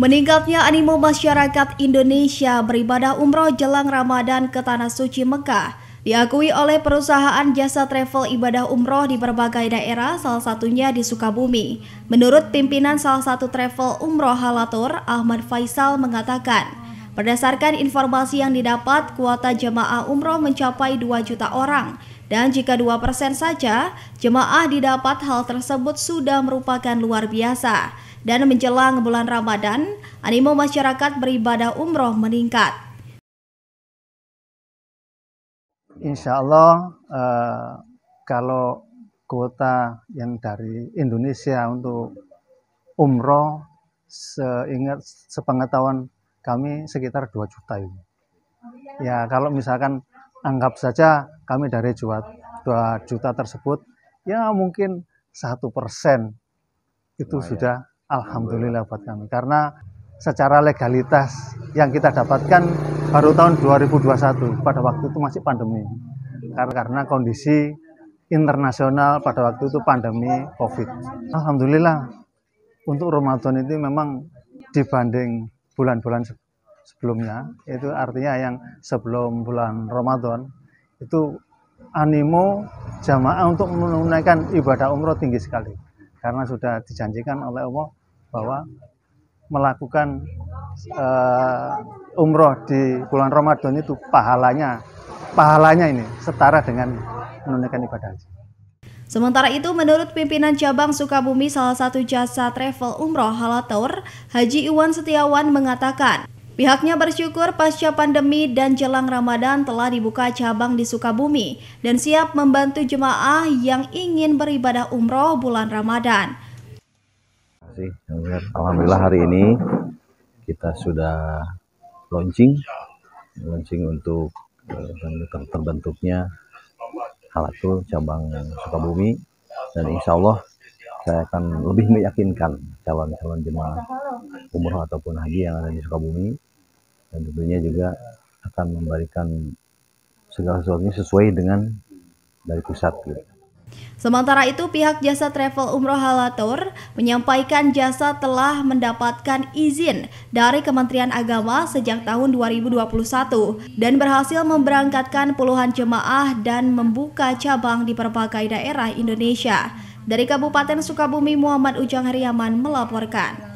Meningkatnya animo masyarakat Indonesia beribadah umroh jelang Ramadan ke Tanah Suci Mekah diakui oleh perusahaan jasa travel ibadah umroh di berbagai daerah, salah satunya di Sukabumi. Menurut pimpinan salah satu travel umroh Halatur, Ahmad Faisal mengatakan, berdasarkan informasi yang didapat, kuota jemaah umroh mencapai 2 juta orang. Dan jika 2% saja jemaah didapat, hal tersebut sudah merupakan luar biasa. Dan menjelang bulan Ramadan, animo masyarakat beribadah umroh meningkat. Insya Allah kalau kuota yang dari Indonesia untuk umroh sepengetahuan kami sekitar 2 juta ini. Ya kalau misalkan anggap saja kami dari 2 juta tersebut, ya mungkin 1% itu sudah alhamdulillah buat kami. Karena secara legalitas yang kita dapatkan baru tahun 2021, pada waktu itu masih pandemi. Karena kondisi internasional pada waktu itu pandemi COVID. Alhamdulillah untuk Ramadan itu memang dibanding bulan-bulan sebelumnya, itu artinya yang sebelum bulan Ramadan, itu animo jamaah untuk menunaikan ibadah umroh tinggi sekali. Karena sudah dijanjikan oleh Allah bahwa melakukan umroh di bulan Ramadan itu pahalanya ini setara dengan menunaikan ibadah haji. Sementara itu, menurut pimpinan cabang Sukabumi salah satu jasa travel umroh Halatur, Haji Iwan Setiawan mengatakan, pihaknya bersyukur pasca pandemi dan jelang Ramadan telah dibuka cabang di Sukabumi dan siap membantu jemaah yang ingin beribadah umroh bulan Ramadan. Alhamdulillah hari ini kita sudah launching untuk terbentuknya Halatur cabang Sukabumi, dan insya Allah saya akan lebih meyakinkan calon-calon jemaah umroh ataupun haji yang ada di Sukabumi, dan tentunya juga akan memberikan segala sesuatunya sesuai dengan dari pusat. Sementara itu, pihak jasa travel umroh Halatur menyampaikan jasa telah mendapatkan izin dari Kementerian Agama sejak tahun 2021 dan berhasil memberangkatkan puluhan jemaah dan membuka cabang di berbagai daerah Indonesia. Dari Kabupaten Sukabumi, Muhammad Ujang Heriaman melaporkan.